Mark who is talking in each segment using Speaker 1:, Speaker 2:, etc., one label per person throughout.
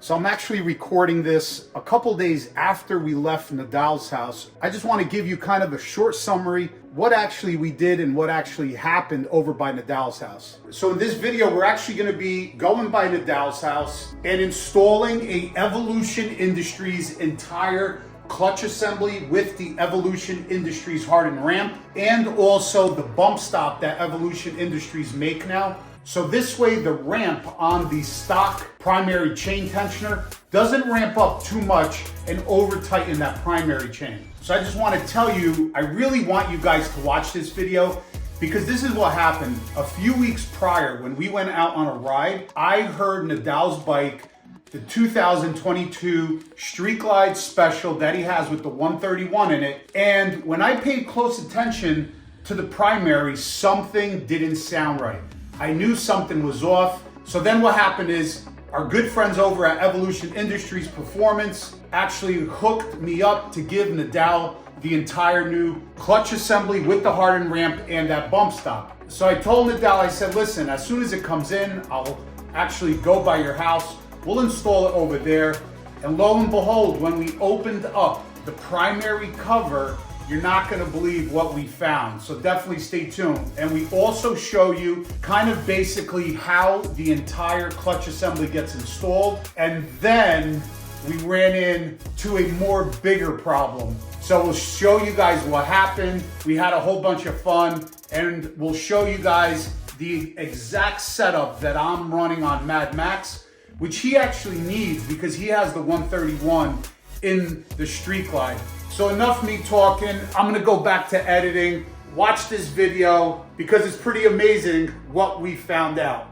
Speaker 1: So I'm actually recording this a couple days after we left Nadal's house. I just want to give you kind of a short summary, what actually we did and what actually happened over by Nadal's house. So in this video, we're actually going to be going by Nadal's house and installing a Evolution Industries entire clutch assembly with the Evolution Industries hardened ramp and also the bump stop that Evolution Industries make now. So this way the ramp on the stock primary chain tensioner doesn't ramp up too much and over tighten that primary chain. So I just want to tell you, I really want you guys to watch this video because this is what happened. A few weeks prior when we went out on a ride, I heard Nadal's bike, the 2022 Street Glide Special that he has with the 131 in it. And when I paid close attention to the primary, something didn't sound right. I knew something was off. So then what happened is our good friends over at Evolution Industries Performance actually hooked me up to give Nadal the entire new clutch assembly with the hardened ramp and that bump stop. So I told Nadal, I said, listen, as soon as it comes in, I'll actually go by your house. We'll install it over there. And lo and behold, when we opened up the primary cover, you're not gonna believe what we found. So definitely stay tuned. And we also show you kind of basically how the entire clutch assembly gets installed. And then we ran into a more bigger problem. So we'll show you guys what happened. We had a whole bunch of fun and we'll show you guys the exact setup that I'm running on Mad Max, which he actually needs because he has the 131 in the Street Glide. So enough me talking, I'm gonna go back to editing. Watch this video because it's pretty amazing what we found out.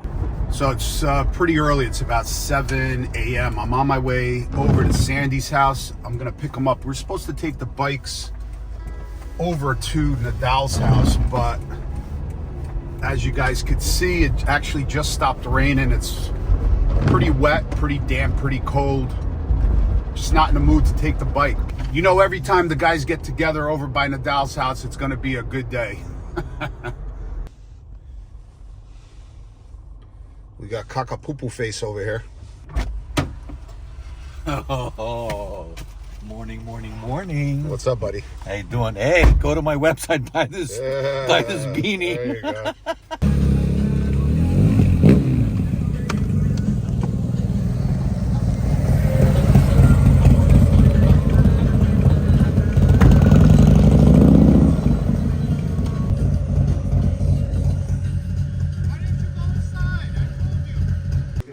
Speaker 1: So it's pretty early, it's about 7 a.m. I'm on my way over to Sandy's house. I'm gonna pick him up. We're supposed to take the bikes over to Nadal's house, but as you guys could see, it actually just stopped raining. It's pretty wet, pretty damp, pretty cold. Just not in the mood to take the bike. You know, every time the guys get together over by Nadal's house, it's gonna be a good day. We got Kakapupu face over here.
Speaker 2: Oh, morning, morning, morning.
Speaker 1: What's up, buddy?
Speaker 2: How you doing? Hey, go to my website, buy this beanie.
Speaker 1: There you go.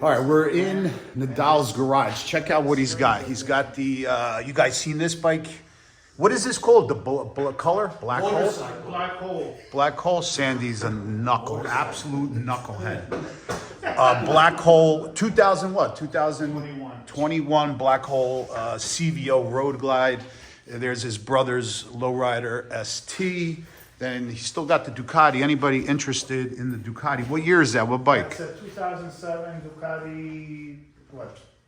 Speaker 1: All right, we're in Nadal's garage. Check out what he's got. He's got the, you guys seen this bike? What is this called? The color? Black hole?
Speaker 3: Black hole.
Speaker 1: Black hole. Sandy's a knuckle, absolute knucklehead. Black hole, 2000 what? 2021 Black hole CVO Road Glide. There's his brother's lowrider ST. Then he's still got the Ducati. Anybody interested in the Ducati? What year is that? What bike?
Speaker 3: It's a 2007 Ducati,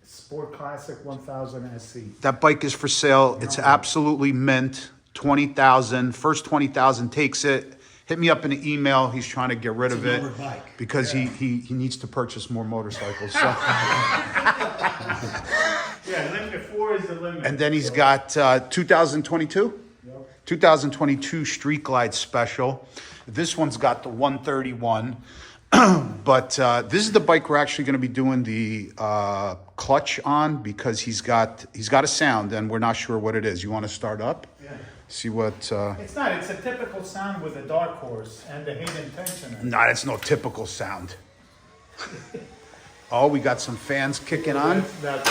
Speaker 3: Sport Classic 1000 SC.
Speaker 1: That bike is for sale. It's absolutely mint. 20,000. First 20,000 takes it. Hit me up in an email. He's trying to get rid of it because he needs to purchase more motorcycles. So.
Speaker 3: Yeah, limit 4 is the limit.
Speaker 1: And then he's got 2022. 2022 Street Glide Special. This one's got the 131. But this is the bike we're actually going to be doing the clutch on because he's got a sound and we're not sure what it is. You want to start up?
Speaker 3: Yeah.
Speaker 1: See what...
Speaker 3: It's not. It's a typical sound with a dark horse and the hidden tensioner.
Speaker 1: Nah, it's no typical sound. Oh, we got some fans kicking on.
Speaker 3: That's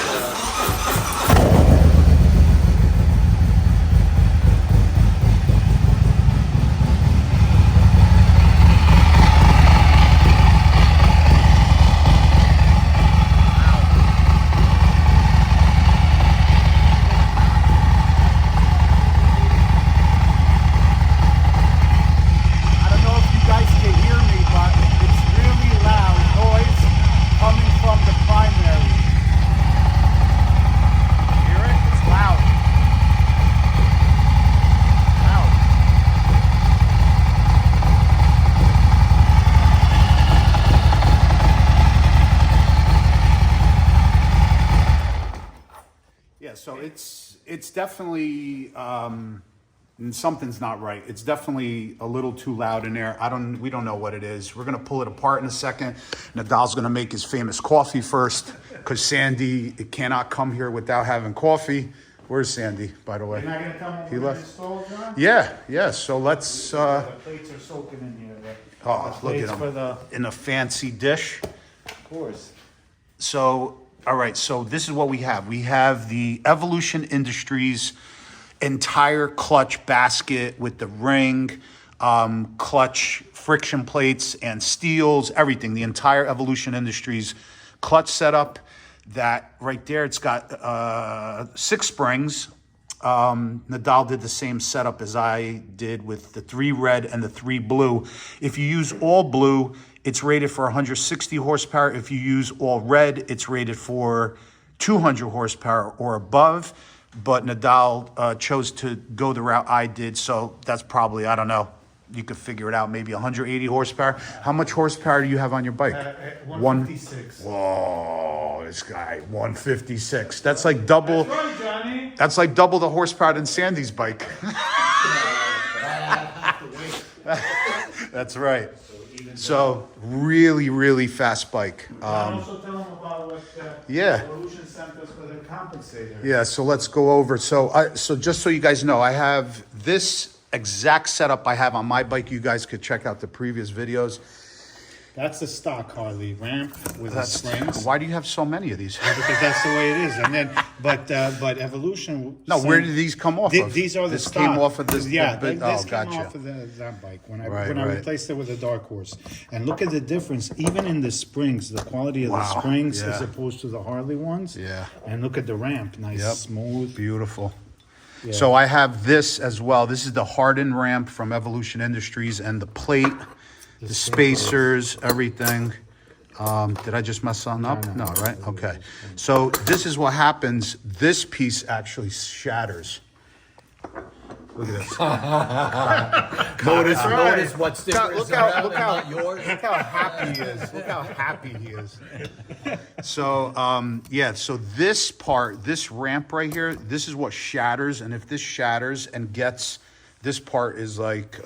Speaker 1: Hear it? so it's definitely something's not right. It's definitely a little too loud in there. We don't know what it is. We're gonna pull it apart in a second. Nadal's gonna make his famous coffee first, because Sandy cannot come here without having coffee. Where's Sandy, by the way?
Speaker 3: You're not gonna come over
Speaker 1: He
Speaker 3: and
Speaker 1: left.
Speaker 3: install, John?
Speaker 1: Yeah. So let's.
Speaker 3: The plates are soaking in here.
Speaker 1: Oh, look at
Speaker 3: For
Speaker 1: them in a fancy dish.
Speaker 3: of course.
Speaker 1: So, all right. So this is what we have. We have the Evolution Industries entire clutch basket with the ring, clutch friction plates and steels, everything. The entire Evolution Industries clutch setup. That right there, it's got 6 springs. Nadal did the same setup as I did with the 3 red and the 3 blue. If you use all blue, it's rated for 160 horsepower. If you use all red, it's rated for 200 horsepower or above. But Nadal chose to go the route I did, so that's probably, I don't know, you could figure it out, maybe 180 horsepower. How much horsepower do you have on your bike?
Speaker 3: 156.
Speaker 1: Whoa, this guy, 156. That's like double.
Speaker 3: That's right, Johnny.
Speaker 1: That's like double the horsepower than Sandy's bike. That's right. So really, really fast bike.
Speaker 3: Also tell them about what
Speaker 1: Yeah.
Speaker 3: Evolution sent us for the compensator.
Speaker 1: Yeah, so let's go over. So just so you guys know, I have this exact setup I have on my bike. You guys could check out the previous videos.
Speaker 3: That's the stock Harley ramp with the springs.
Speaker 1: Why do you have so many of these?
Speaker 3: Because that's the way it is. And then, but Evolution.
Speaker 1: No, where did these come off of?
Speaker 3: These are the
Speaker 1: This
Speaker 3: stock.
Speaker 1: came off of this.
Speaker 3: Yeah,
Speaker 1: this
Speaker 3: this
Speaker 1: gotcha.
Speaker 3: came off of that bike when I
Speaker 1: Right.
Speaker 3: replaced it with a Dark Horse. And look at the difference, even in the springs, the quality of the
Speaker 1: Wow,
Speaker 3: springs
Speaker 1: yeah.
Speaker 3: as opposed to the Harley ones.
Speaker 1: Yeah.
Speaker 3: And look at the ramp, nice,
Speaker 1: Yep.
Speaker 3: smooth.
Speaker 1: Beautiful.
Speaker 3: Yeah.
Speaker 1: So I have this as well. This is the hardened ramp from Evolution Industries, and the plate, the spacers, everything. Did I just mess something up? No, right? Okay. So this is what happens. This piece actually shatters. Look at this.
Speaker 2: Notice what stickers
Speaker 1: Look
Speaker 2: are
Speaker 1: how
Speaker 2: not yours.
Speaker 1: Look how happy he is. Look how happy he is. So, yeah, so this part, this ramp right here, this is what shatters. And if this shatters and gets, this part is like,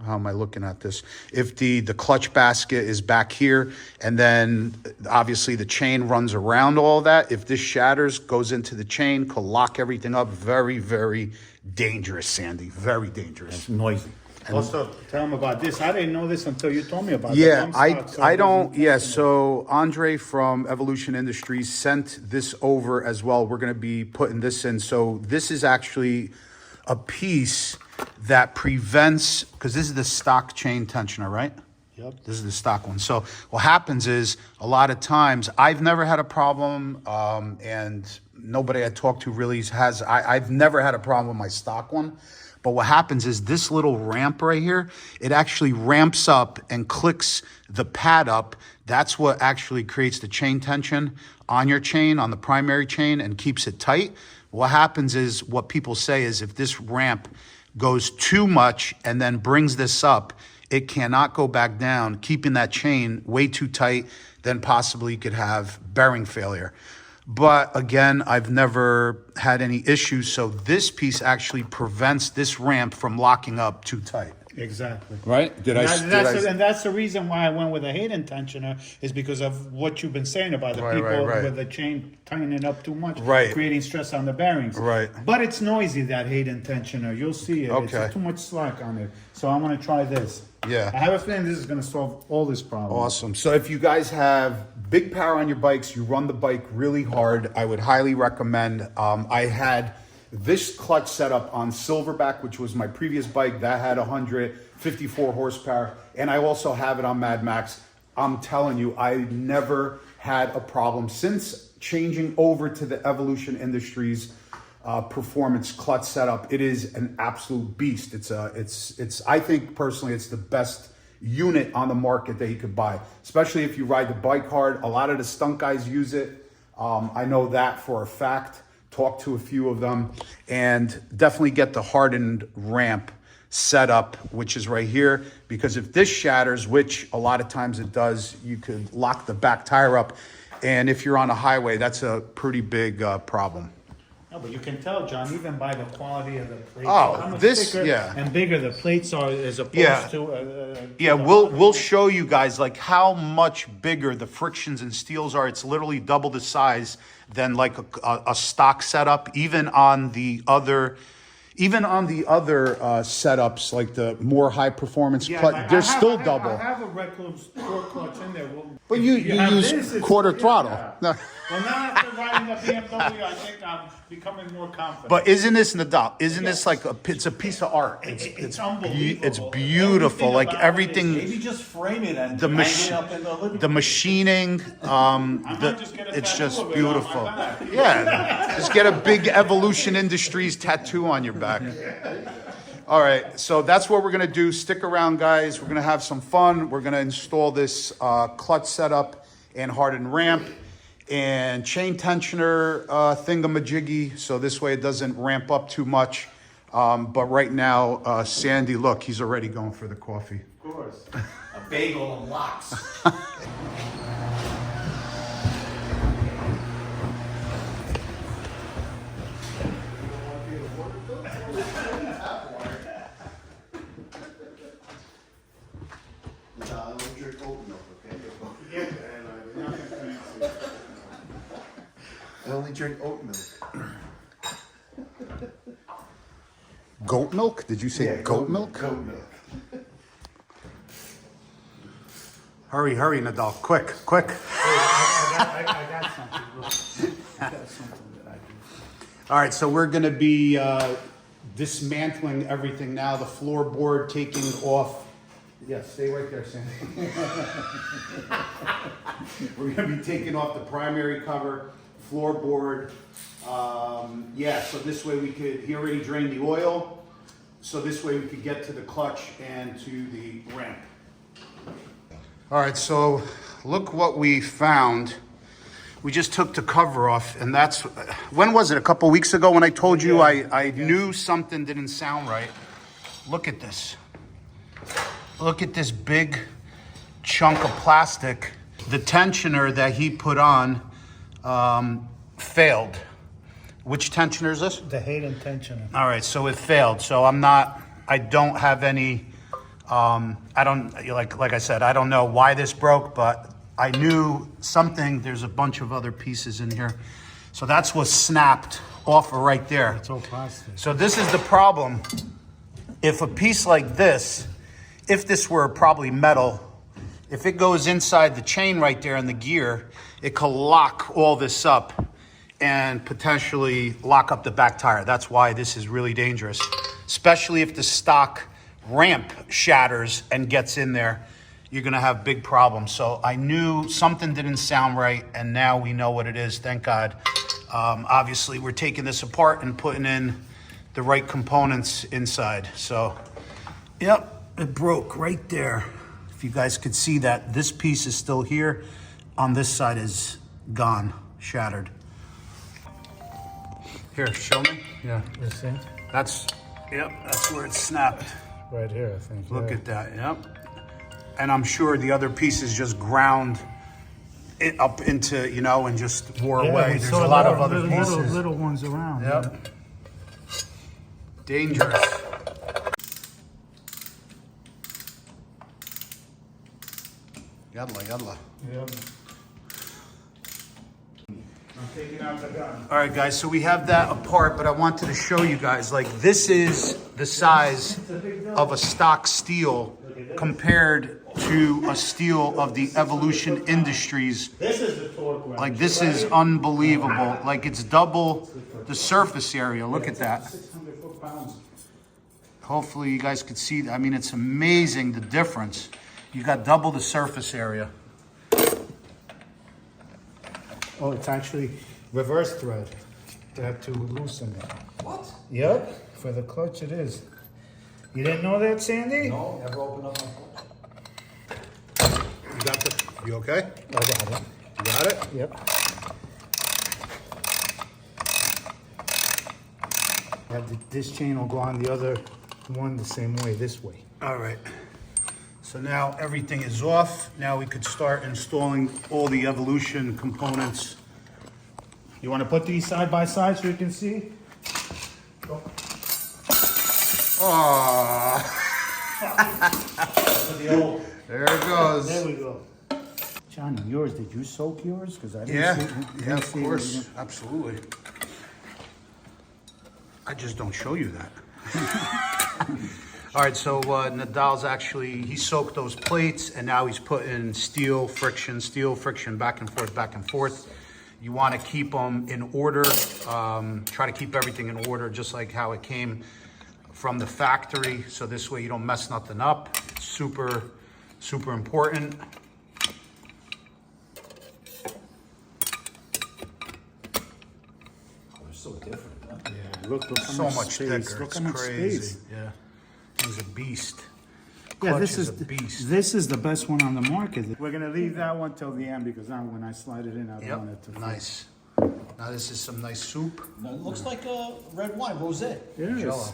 Speaker 1: how am I looking at this? If the clutch basket is back here, and then obviously the chain runs around all that, if this shatters, goes into the chain, could lock everything up. Very, very dangerous, Sandy. Very dangerous.
Speaker 3: Noisy. Also, tell them about this. I didn't know this until you told me about it.
Speaker 1: Yeah, I don't. Yeah, so Andre from Evolution Industries sent this over as well. We're going to be putting this in. So this is actually a piece that prevents, because this is the stock chain tensioner, right?
Speaker 3: Yep.
Speaker 1: This is the stock one. So what happens is, a lot of times, I've never had a problem, and nobody I talked to really has. I've never had a problem with my stock one. But what happens is this little ramp right here, it actually ramps up and clicks the pad up. That's what actually creates the chain tension on your chain, on the primary chain, and keeps it tight. What happens is, what people say is, if this ramp goes too much and then brings this up, it cannot go back down, keeping that chain way too tight, then possibly you could have bearing failure. But again, I've never had any issues. So this piece actually prevents this ramp from locking up too tight.
Speaker 3: Exactly.
Speaker 2: Right?
Speaker 3: And that's the reason why I went with a Hayden tensioner, is because of what you've been saying about the people with the chain tightening up too much, creating stress on the bearings.
Speaker 1: Right.
Speaker 3: But it's noisy, that Hayden tensioner. You'll see it.
Speaker 1: Okay.
Speaker 3: It's too much slack on it. So I'm going to try this.
Speaker 1: Yeah.
Speaker 3: I have a feeling this is going to solve all this problem.
Speaker 1: Awesome. So if you guys have big power on your bikes, you run the bike really hard, I would highly recommend. I had this clutch setup on Silverback, which was my previous bike that had 154 horsepower, and I also have it on Mad Max. I'm telling you, I never had a problem since changing over to the Evolution Industries performance clutch setup. It is an absolute beast. It's I think personally it's the best unit on the market that you could buy, especially if you ride the bike hard. A lot of the stunt guys use it. I know that for a fact. Talk to a few of them, and definitely get the hardened ramp set up, which is right here, because if this shatters, which a lot of times it does, you could lock the back tire up. And if you're on a highway, that's a pretty big problem.
Speaker 3: No, but you can tell, John, even by the quality of the plates.
Speaker 1: Oh,
Speaker 3: how much
Speaker 1: this,
Speaker 3: thicker
Speaker 1: yeah.
Speaker 3: and bigger the plates are as opposed to.
Speaker 1: Yeah, we'll show you guys like how much bigger the frictions and steels are. It's literally double the size than like a stock setup. Even on the other setups, like the more high performance clutch, they're still double.
Speaker 3: I have a Red torque clutch in there.
Speaker 1: But you use quarter throttle.
Speaker 3: Yeah.
Speaker 1: No.
Speaker 3: Well, now after riding the BMW, I think I'm becoming more confident.
Speaker 1: But isn't this Nadal? Isn't this like it's a piece of art?
Speaker 3: It's unbelievable.
Speaker 1: It's beautiful. Like everything.
Speaker 2: Maybe just frame it and
Speaker 1: The
Speaker 2: hang it up in the living room.
Speaker 1: the machining, it's just beautiful. Yeah, just get a big Evolution Industries tattoo on your back. All right, so that's what we're gonna do. Stick around, guys. We're gonna have some fun. We're gonna install this clutch setup and hardened ramp and chain tensioner thingamajiggy, so this way it doesn't ramp up too much. But right now, Sandy, look, he's already going for the coffee.
Speaker 3: Of course.
Speaker 2: A bagel and lox.
Speaker 4: I only drink oat milk.
Speaker 1: Goat milk? Did you say goat milk?
Speaker 4: Goat milk.
Speaker 1: Hurry, Nadal, quick.
Speaker 3: I got something. I got something that I do.
Speaker 1: All right, so we're gonna be dismantling everything now. The floorboard taking off. Yeah, stay right there, Sandy. We're gonna be taking off the primary cover, floorboard. So this way we could, he already drained the oil, so this way we could get to the clutch and to the ramp. All right, so look what we found. We just took the cover off, and that's, when was it? A couple weeks ago when I told you I knew something didn't sound right. Look at this. Look at this big chunk of plastic. The tensioner that he put on failed. Which tensioner is this?
Speaker 3: The Hayden tensioner.
Speaker 1: All right, so it failed. So I don't have any, like I said, I don't know why this broke, but I knew something. There's a bunch of other pieces in here. So that's what snapped off of right there.
Speaker 3: It's all plastic.
Speaker 1: So this is the problem. If a piece like this, if this were probably metal, if it goes inside the chain right there in the gear, it could lock all this up and potentially lock up the back tire. That's why this is really dangerous, especially if the stock ramp shatters and gets in there. You're gonna have big problems. So I knew something didn't sound right, and now we know what it is, thank God. Obviously, we're taking this apart and putting in the right components inside. So, yep, it broke right there. If you guys could see that, this piece is still here. On this side is gone, shattered. Here, show me.
Speaker 3: Yeah, you see?
Speaker 1: That's where it snapped.
Speaker 3: Right here, I think.
Speaker 1: Look at that, yep. And I'm sure the other pieces just ground it up into, and just wore away. There's a lot of other pieces.
Speaker 3: Little ones around.
Speaker 1: Yep. Dangerous. Yadla.
Speaker 3: Yep. I'm taking out the gun.
Speaker 1: All right, guys, so we have that apart, but I wanted to show you guys, like, this is the size of a stock steel compared to a steel of the Evolution Industries.
Speaker 3: This is the torque wrench.
Speaker 1: Like, this is unbelievable. Like, it's double the surface area. Look at that.
Speaker 3: 600 foot-pounds.
Speaker 1: Hopefully you guys could see that. I mean, it's amazing the difference. You got double the surface area.
Speaker 3: Oh, it's actually reverse thread. They have to loosen it.
Speaker 2: What?
Speaker 3: Yep, for the clutch it is. You didn't know that, Sandy?
Speaker 2: No, never opened up my clutch.
Speaker 1: You got the, you okay?
Speaker 3: I got it.
Speaker 1: You got it?
Speaker 3: Yep. This chain will go on the other one the same way, this way.
Speaker 1: All right. So now everything is off. Now we could start installing all the Evolution components.
Speaker 3: You want to put these side by side so you can see?
Speaker 1: Oh, there it goes.
Speaker 3: There we go. Johnny, yours, did you soak yours? Because I didn't
Speaker 1: Yeah,
Speaker 3: see
Speaker 1: yeah, of course, absolutely. I just don't show you that. All right, so Nadal's actually, he soaked those plates and now he's putting steel friction, back and forth. You want to keep them in order, try to keep everything in order just like how it came from the factory. So this way you don't mess nothing up. Super, super important.
Speaker 2: So different, huh?
Speaker 3: Yeah, look
Speaker 1: So
Speaker 3: how
Speaker 1: much
Speaker 3: space.
Speaker 1: thicker.
Speaker 3: Look
Speaker 1: It's
Speaker 3: how much
Speaker 1: crazy.
Speaker 3: space.
Speaker 1: Yeah, he's a beast.
Speaker 3: Yeah,
Speaker 1: Clutch
Speaker 3: this is
Speaker 1: a beast.
Speaker 3: This is the best one on the market. We're gonna leave that one till the end because now when I slide it in, I don't want it to.
Speaker 1: Yep, nice. Now this is some nice soup.
Speaker 2: Now, it looks like a red wine, rosé.
Speaker 3: Yes.
Speaker 1: Jello.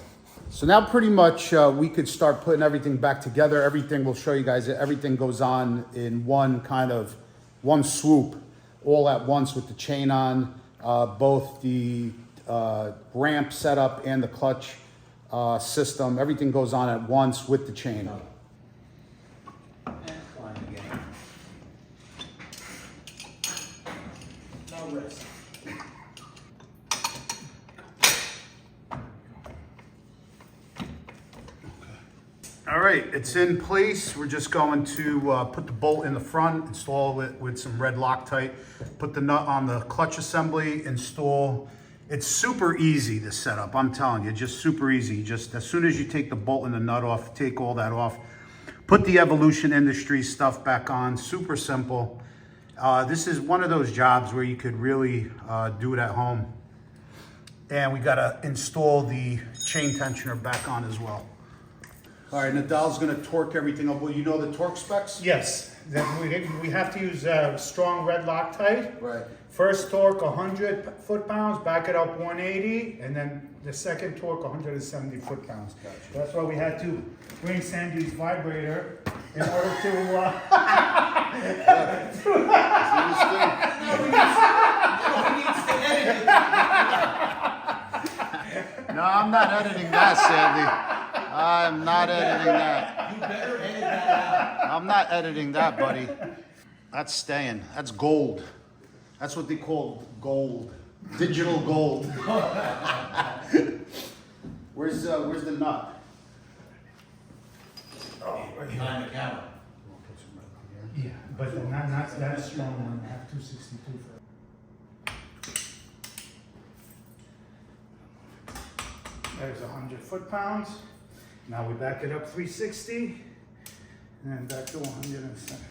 Speaker 1: So now pretty much we could start putting everything back together. Everything, we'll show you guys, everything goes on in one swoop, all at once with the chain on, both the ramp setup and the clutch system. Everything goes on at once with the chain.
Speaker 2: No risk.
Speaker 1: All right, it's in place. We're just going to put the bolt in the front, install it with some red Loctite, put the nut on the clutch assembly, install. It's super easy, this setup, I'm telling you, just super easy. Just as soon as you take the bolt and the nut off, take all that off, put the Evolution Industries stuff back on, super simple. This is one of those jobs where you could really do it at home. And we gotta install the chain tensioner back on as well. All right, Nadal's gonna torque everything up. Well, you know the torque specs?
Speaker 3: Yes, then we have to use strong red Loctite.
Speaker 1: Right.
Speaker 3: First torque 100 foot-pounds, back it up 180, and then the second torque 170 foot-pounds.
Speaker 1: Gotcha.
Speaker 3: That's why we had to bring Sandy's vibrator in order to.
Speaker 1: No, I'm not editing that, Sandy. I'm not editing that.
Speaker 2: You better edit that out.
Speaker 1: I'm not editing that, buddy. That's staying. That's gold. That's what they call gold. Digital gold. Where's the nut? Oh, right here.
Speaker 2: Behind the camera.
Speaker 3: Yeah, but not that strong one. I have 262 for it. There's 100 foot-pounds. Now we back it up 360, and then back to 107.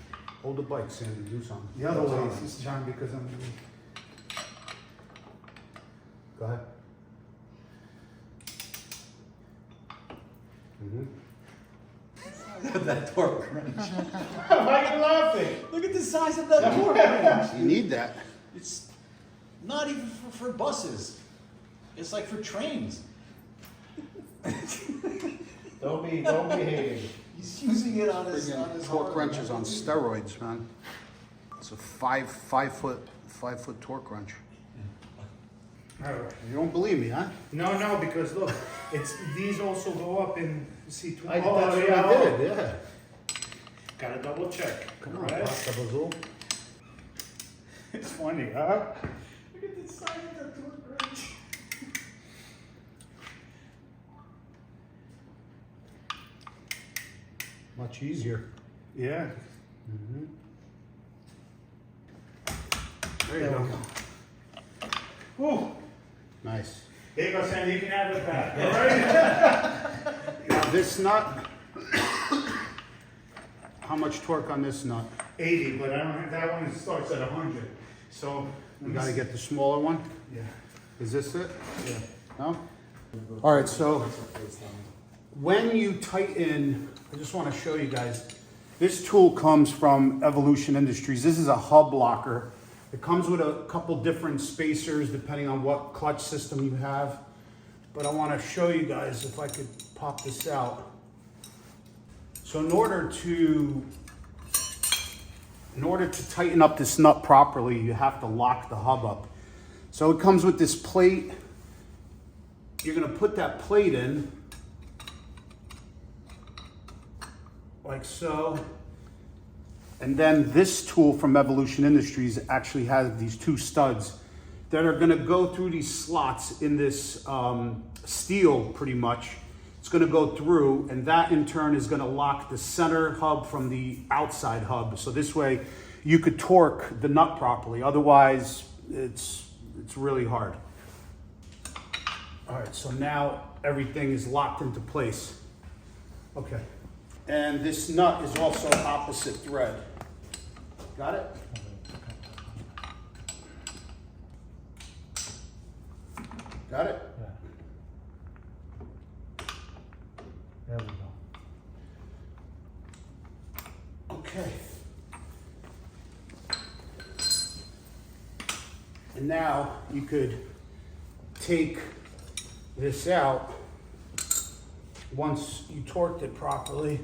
Speaker 1: Hold the bike, Sandy. Do something.
Speaker 3: The other way is John, because I'm.
Speaker 1: Go ahead.
Speaker 2: That torque wrench.
Speaker 3: Why are you laughing?
Speaker 2: Look at the size of that torque wrench.
Speaker 1: You need that.
Speaker 2: It's not even for buses. It's like for trains.
Speaker 3: Don't be hating.
Speaker 2: He's using it on his
Speaker 1: Torque
Speaker 2: hard
Speaker 1: wrench is on steroids, man. It's a five foot torque wrench.
Speaker 3: All right.
Speaker 1: You don't believe me, huh?
Speaker 3: No, because look, these also go up in C2.
Speaker 1: Yeah.
Speaker 3: Gotta double check.
Speaker 1: Come on,
Speaker 3: right?
Speaker 1: Pasta Bazool.
Speaker 3: It's funny, huh?
Speaker 2: Look at the size of that torque wrench.
Speaker 1: Much easier.
Speaker 3: Yeah.
Speaker 1: There you go.
Speaker 3: Ooh.
Speaker 1: Nice.
Speaker 3: There you go, Sandy. You can have it back. All right.
Speaker 1: Now this nut, how much torque on this nut?
Speaker 3: 80, but I don't think that one starts at 100. So
Speaker 1: We gotta get the smaller one.
Speaker 3: Yeah.
Speaker 1: Is this it? Yeah. No? All right, so when you tighten, I just wanna show you guys, this tool comes from Evolution Industries. This is a hub locker. It comes with a couple different spacers depending on what clutch system you have. But I wanna show you guys if I could pop this out. So in order to tighten up this nut properly, you have to lock the hub up. So it comes with this plate. You're gonna put that plate in, like so. And then this tool from Evolution Industries actually has these two studs that are gonna go through these slots in this steel pretty much. It's gonna go through, and that in turn is gonna lock the center hub from the outside hub. So this way you could torque the nut properly. Otherwise, it's really hard. All right, so now everything is locked into place. Okay. And this nut is also opposite thread. Got it? Got it?
Speaker 3: Yeah. There we go.
Speaker 1: Okay. And now you could take this out once you torqued it properly.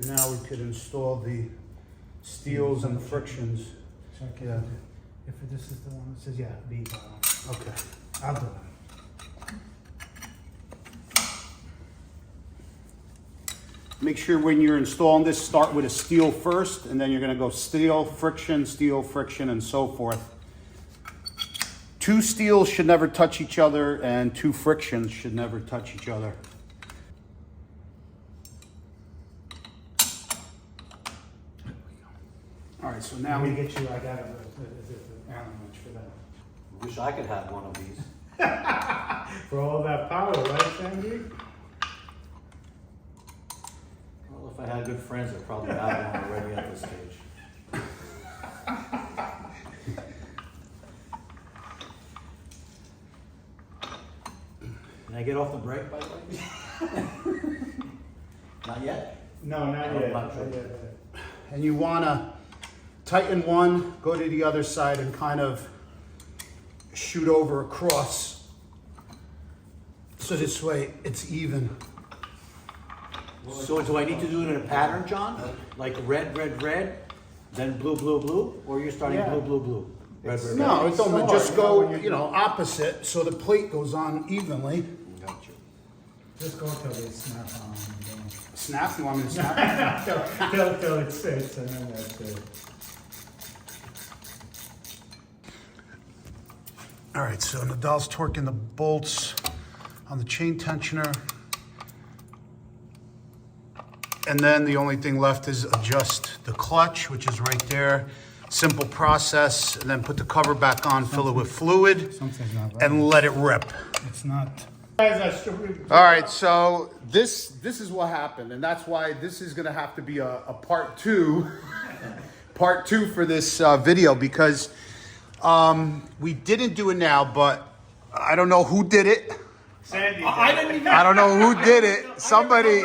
Speaker 1: Now we could install the steels and the frictions.
Speaker 3: So I can,
Speaker 1: Yeah.
Speaker 3: if this is the one that says, yeah, B.
Speaker 1: Okay.
Speaker 3: I'll do it.
Speaker 1: Make sure when you're installing this, start with a steel first, and then you're gonna go steel, friction, and so forth. Two steels should never touch each other, and two frictions should never touch each other. All right, so now
Speaker 3: Let me
Speaker 1: we
Speaker 3: get you, I got an Allen wrench for that.
Speaker 2: Wish I could have one of these.
Speaker 3: For all that power, right, Sandy?
Speaker 2: Well, if I had good friends, I'd probably have one already at this stage. Can I get off the brake, by the way? Not yet?
Speaker 3: No, not
Speaker 2: Oh,
Speaker 3: yet.
Speaker 2: not sure.
Speaker 3: Not yet.
Speaker 1: and you wanna tighten one, go to the other side, and kind of shoot over across. So this way it's even.
Speaker 2: So do I need to do it in a pattern, John? Like red, red, red, then blue, blue, blue? Or you're starting
Speaker 3: Yeah.
Speaker 2: blue, blue, blue? Red, red, red?
Speaker 1: No, it don't, just
Speaker 3: Start,
Speaker 1: go,
Speaker 3: you know, when
Speaker 1: you know, opposite, so the plate goes on evenly.
Speaker 2: Got you.
Speaker 3: Just go till they snap on.
Speaker 1: Snap, you want me to snap?
Speaker 3: Till it sits, and then that's it.
Speaker 1: All right, so Nadal's torquing the bolts on the chain tensioner. And then the only thing left is adjust the clutch, which is right there. Simple process, and then put the cover back on, fill it with fluid,
Speaker 3: Something's not right.
Speaker 1: and let it rip.
Speaker 3: It's not. Guys, I should.
Speaker 1: All right, so this is what happened, and that's why this is gonna have to be a part two, part two for this video, because we didn't do it now, but I don't know who did it.
Speaker 3: Sandy.
Speaker 2: I didn't even.
Speaker 1: I don't know who did it. Somebody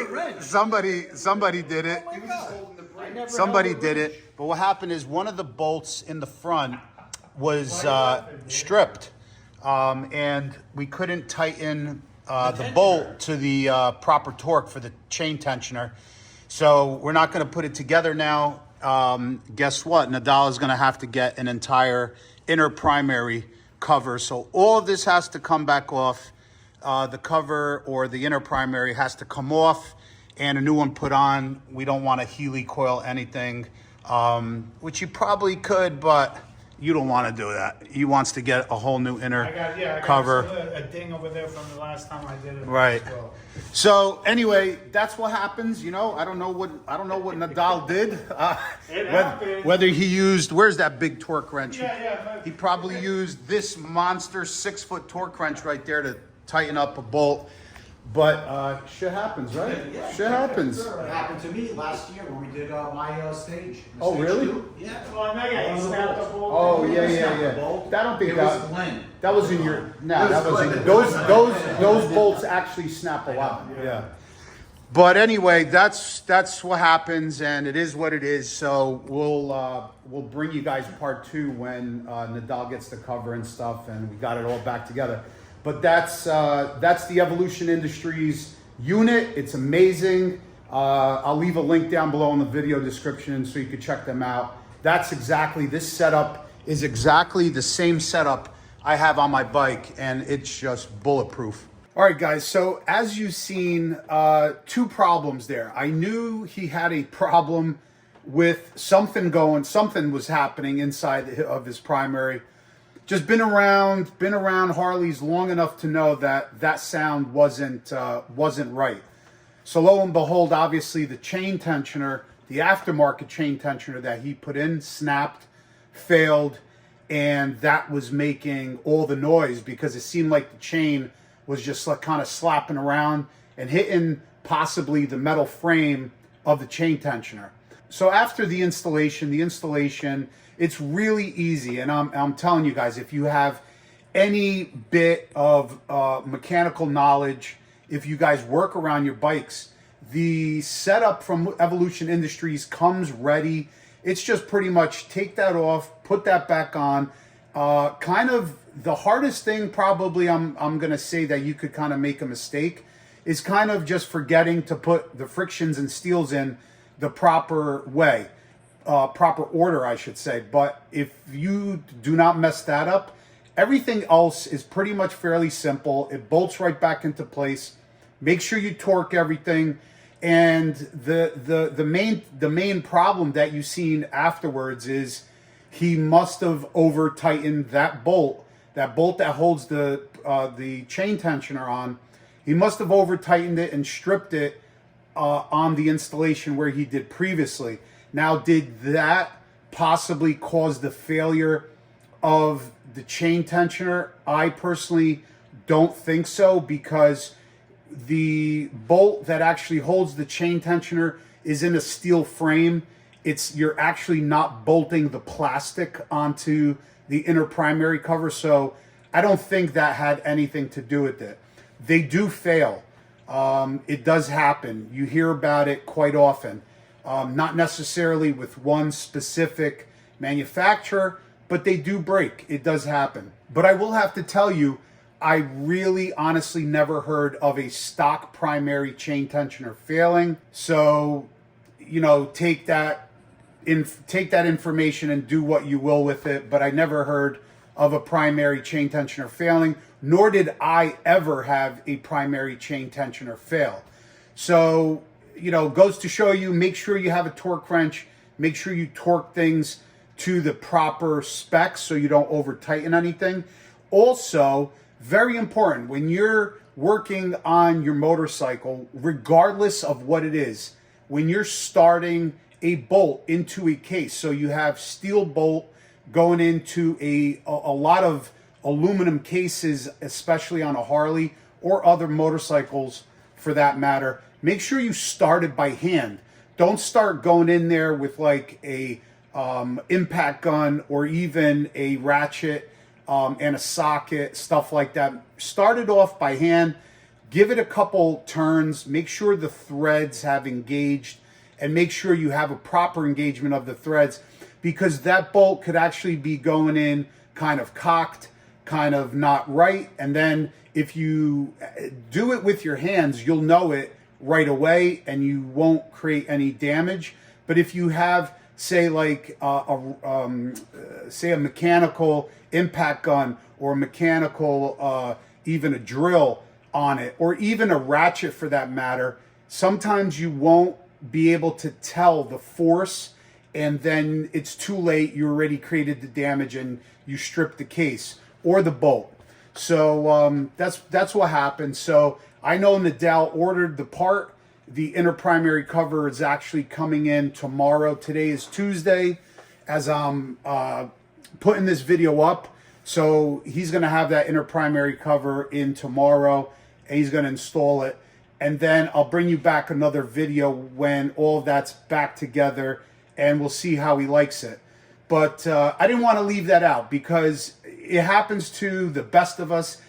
Speaker 1: did it.
Speaker 2: Oh my God. I never
Speaker 1: Somebody
Speaker 2: held a
Speaker 1: did
Speaker 2: wrench.
Speaker 1: it. But what happened is one of the bolts in the front was stripped, and we couldn't tighten the bolt to the proper torque for the chain tensioner. So we're not going to put it together now. Guess what? Nadal is going to have to get an entire inner primary cover. So all of this has to come back off. The cover or the inner primary has to come off and a new one put on. We don't want to Healy coil anything, which you probably could, but you don't want to do that. He wants to get a whole new inner
Speaker 3: I got
Speaker 1: cover.
Speaker 3: a ding over there from the last time I did it.
Speaker 1: Right.
Speaker 3: as well.
Speaker 1: So anyway, that's what happens. You know, I don't know what Nadal did.
Speaker 3: happened.
Speaker 1: Whether he used, where's that big torque wrench?
Speaker 3: Yeah.
Speaker 1: He probably used this monster 6-foot torque wrench right there to tighten up a bolt. But shit happens, right?
Speaker 2: Yeah.
Speaker 1: Shit happens.
Speaker 2: It happened to me last year when we did my stage.
Speaker 1: Oh,
Speaker 2: Stage
Speaker 1: really?
Speaker 2: 2. Yeah.
Speaker 3: Well, no, yeah, he snapped the bolt.
Speaker 1: Oh yeah. I don't think that was in your. No, that was in those bolts actually snap a lot. Yeah. But anyway, that's what happens, and it is what it is. So we'll bring you guys part two when Nadal gets the cover and stuff, and we got it all back together. But that's the Evolution Industries unit. It's amazing. I'll leave a link down below in the video description so you can check them out. That's exactly, this setup is exactly the same setup I have on my bike, and it's just bulletproof. All right, guys, so as you've seen, two problems there. I knew he had a problem with something was happening inside of his primary. Just been around Harleys long enough to know that sound wasn't right. So lo and behold, obviously the chain tensioner, the aftermarket chain tensioner that he put in, snapped, failed, and that was making all the noise because it seemed like the chain was just like kind of slapping around and hitting possibly the metal frame of the chain tensioner. So after the installation, it's really easy. And I'm telling you guys, if you have any bit of mechanical knowledge, if you guys work around your bikes, the setup from Evolution Industries comes ready. It's just pretty much take that off, put that back on. Kind of the hardest thing probably I'm going to say that you could kind of make a mistake is kind of just forgetting to put the frictions and steels in the proper way, proper order, I should say. But if you do not mess that up, everything else is pretty much fairly simple. It bolts right back into place. Make sure you torque everything. And the main problem that you've seen afterwards is he must have over tightened that bolt that holds the chain tensioner on. He must have over tightened it and stripped it on the installation where he did previously. Now, did that possibly cause the failure of the chain tensioner? I personally don't think so, because the bolt that actually holds the chain tensioner is in a steel frame. You're actually not bolting the plastic onto the inner primary cover, so I don't think that had anything to do with it. They do fail. It does happen. You hear about it quite often. Not necessarily with one specific manufacturer, but they do break. It does happen. But I will have to tell you, I really honestly never heard of a stock primary chain tensioner failing. So, you know, take that information and do what you will with it. But I never heard of a primary chain tensioner failing, nor did I ever have a primary chain tensioner fail. So, you know, goes to show you, make sure you have a torque wrench, make sure you torque things to the proper specs so you don't over tighten anything. Also, very important, when you're working on your motorcycle, regardless of what it is, when you're starting a bolt into a case, so you have steel bolt going into a lot of aluminum cases, especially on a Harley or other motorcycles for that matter, make sure you start it by hand. Don't start going in there with like a impact gun or even a ratchet and a socket, stuff like that. Start it off by hand, give it a couple turns, make sure the threads have engaged, and make sure you have a proper engagement of the threads, because that bolt could actually be going in kind of cocked, kind of not right. And then if you do it with your hands, you'll know it right away and you won't create any damage. But if you have, say, like say a mechanical impact gun or a mechanical, even a drill on it, or even a ratchet for that matter, sometimes you won't be able to tell the force, and then it's too late. You already created the damage and you stripped the case or the bolt. So that's what happened. So I know Nadal ordered the part. The inner primary cover is actually coming in tomorrow. Today is Tuesday as I'm putting this video up. So he's going to have that inner primary cover in tomorrow, and he's going to install it. And then I'll bring you back another video when all of that's back together, and we'll see how he likes it. But I didn't want to leave that out because it happens to the best of us.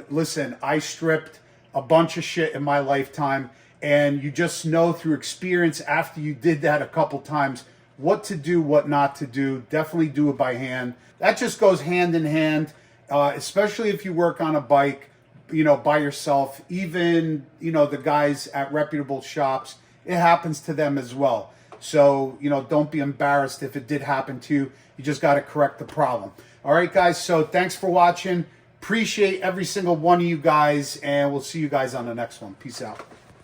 Speaker 1: Listen, I stripped a bunch of shit in my lifetime, and you just know through experience after you did that a couple times what to do, what not to do. Definitely do it by hand. That just goes hand in hand, especially if you work on a bike. by yourself. Even, the guys at reputable shops, it happens to them as well. So, don't be embarrassed if it did happen to you. You just got to correct the problem. All right, guys. So thanks for watching. Appreciate every single one of you guys, and we'll see you guys on the next one. Peace out.